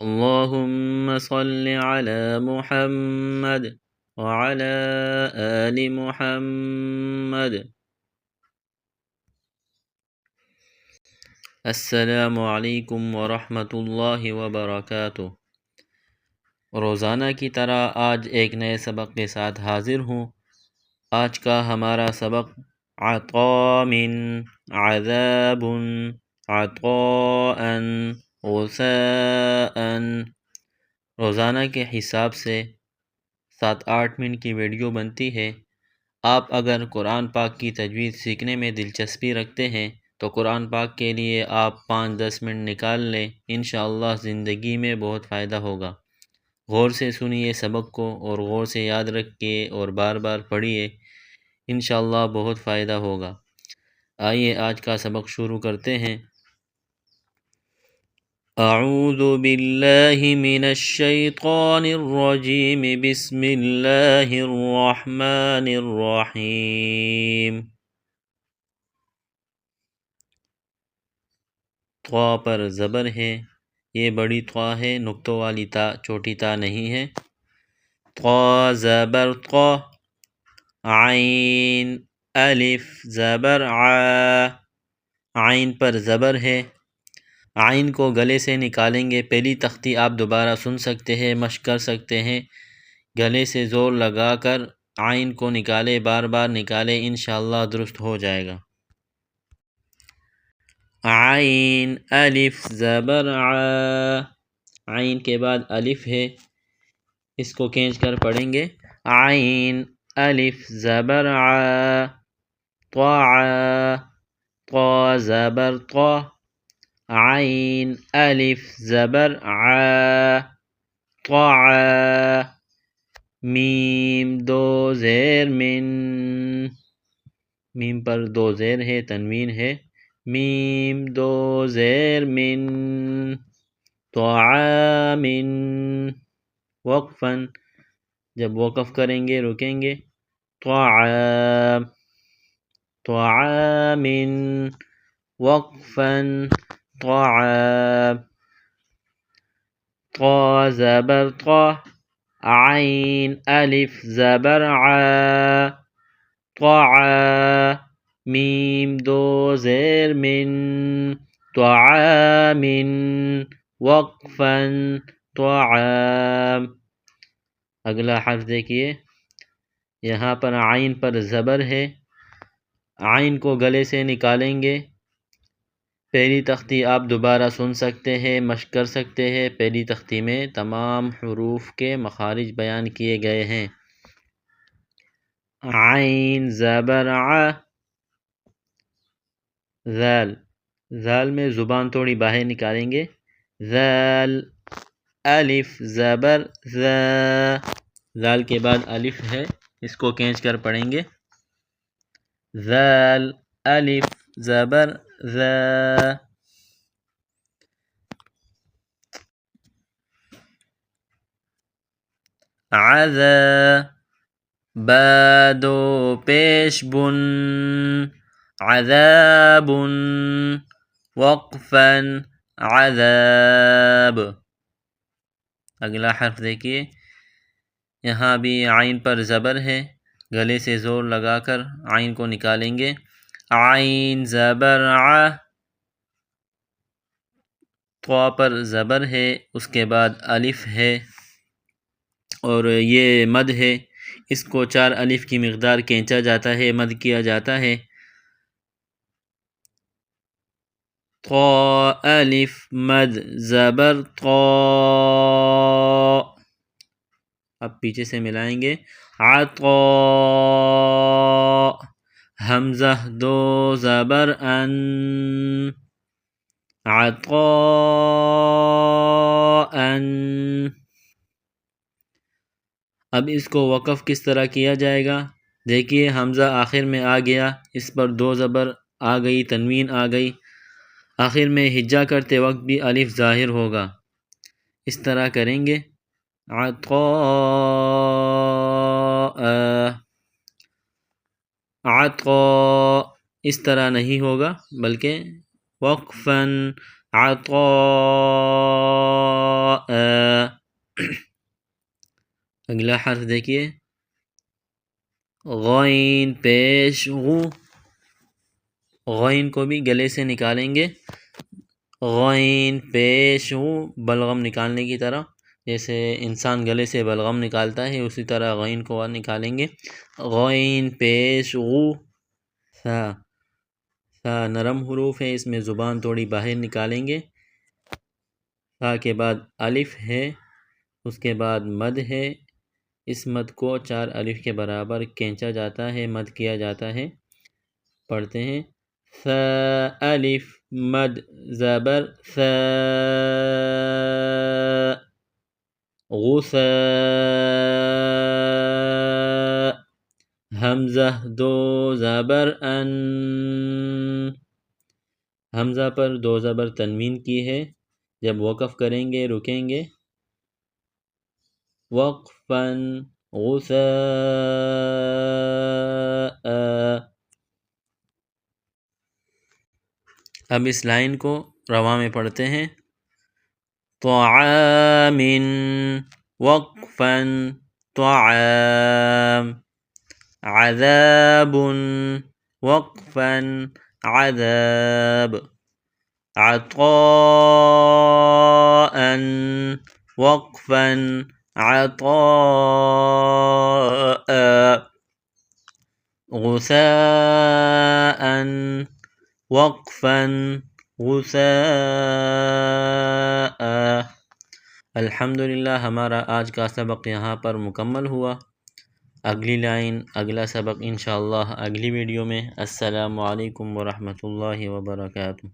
اللهم صل على محمد وعلى آل محمد. السلام علیکم ورحمۃ اللہ وبرکاتہ. روزانہ کی طرح آج ایک نئے سبق کے ساتھ حاضر ہوں. آج کا ہمارا سبق عطاء من عذاب عطاء غثاء. روزانہ کے حساب سے 7-8 منٹ کی ویڈیو بنتی ہے. آپ اگر قرآن پاک کی تجوید سیکھنے میں دلچسپی رکھتے ہیں تو قرآن پاک کے لیے آپ 5-10 منٹ نکال لیں. انشاءاللہ زندگی میں بہت فائدہ ہوگا. غور سے سنیے سبق کو اور غور سے یاد رکھیے اور بار بار پڑھیے. انشاءاللہ بہت فائدہ ہوگا. آئیے آج کا سبق شروع کرتے ہیں. اعوذ باللہ من الشیطان الرجیم. بسم اللہ الرحمن الرحیم. طا پر زبر ہے. یہ بڑی طا ہے، نقطوں والی تا، چھوٹی تا نہیں ہے. طا زبر طا. عین الف زبر ع. عین پر زبر ہے. عین کو گلے سے نکالیں گے. پہلی تختی آپ دوبارہ سن سکتے ہیں، مشق کر سکتے ہیں. گلے سے زور لگا کر عین کو نکالے، بار بار نکالے، انشاءاللہ درست ہو جائے گا. عین الف زبر ع. عین کے بعد الف ہے، اس کو کھینچ کر پڑھیں گے. عین الف زبر ع. طا. طا زبر طا. عین الف زبر ع. طع. میم دو زیر من. میم پر دو زیر ہے، تنوین ہے. میم دو زیر من. طعام. وقفاً، جب وقف کریں گے رکیں گے. طعام. طعام. وقفاً. طعام. طا زبر طا. عین الف زبر ع. طع. میم دو زیر من. طعام. وقفاً. طعام. اگلا حرف دیکھیے، یہاں پر عین پر زبر ہے. عین کو گلے سے نکالیں گے. پہلی تختی آپ دوبارہ سن سکتے ہیں، مشق کر سکتے ہیں. پہلی تختی میں تمام حروف کے مخارج بیان کیے گئے ہیں. عین زبر ع. ذال. ذال میں زبان تھوڑی باہر نکالیں گے. ذال. الف زبر ذا. ذال کے بعد الف ہے، اس کو کھینچ کر پڑھیں گے. ذال الف زبر ذا. عذا. با دو پیش بن. عذاب. وقفاً. عذاب. اگلا حرف دیکھیے، یہاں بھی عین پر زبر ہے. گلے سے زور لگا کر عین کو نکالیں گے. عین زبر ع. طا پر زبر ہے، اس کے بعد الف ہے اور یہ مد ہے. اس کو 4 الف کی مقدار کھینچا جاتا ہے، مد کیا جاتا ہے. طا الف مد زبر طا. اب پیچھے سے ملائیں گے. عطا. حمزہ دو زبر ان. عطاء. اب اس کو وقف کس طرح کیا جائے گا؟ دیکھیے، حمزہ آخر میں آ گیا، اس پر 2 زبر آ گئی، تنوین آ گئی. آخر میں ہجا کرتے وقت بھی الف ظاہر ہوگا. اس طرح کریں گے. عطاء. عطاء. اس طرح نہیں ہوگا، بلکہ وقفاً. عطاء. اگلا حرف دیکھیے، غین پیش غو، غین کو بھی گلے سے نکالیں گے، غین پیش غو، بلغم نکالنے کی طرح، جیسے انسان گلے سے بلغم نکالتا ہے اسی طرح غین کو نکالیں گے، غین پیش غو. سا، سا نرم حروف ہے، اس میں زبان تھوڑی باہر نکالیں گے. سا کے بعد الف ہے، اس کے بعد مد ہے، اس مد کو 4 الف کے برابر کھینچا جاتا ہے، مد کیا جاتا ہے. پڑھتے ہیں، ث الف مد زبر ث، غثاء، حمزہ 2 زبر ان، حمزہ پر 2 زبر تنوین کی ہے، جب وقف کریں گے رکیں گے، وقفا غثاء. اب اس لائن کو رواں میں پڑھتے ہیں، طعام وقفا طعام، عذاب وقفا عذاب، عطاء وقفا عطاء، غثاء وقفا غثاء. الحمدللہ ہمارا آج کا سبق یہاں پر مکمل ہوا. اگلی لائن، اگلا سبق انشاءاللہ اگلی ویڈیو میں. السلام علیکم ورحمۃ اللہ وبرکاتہ.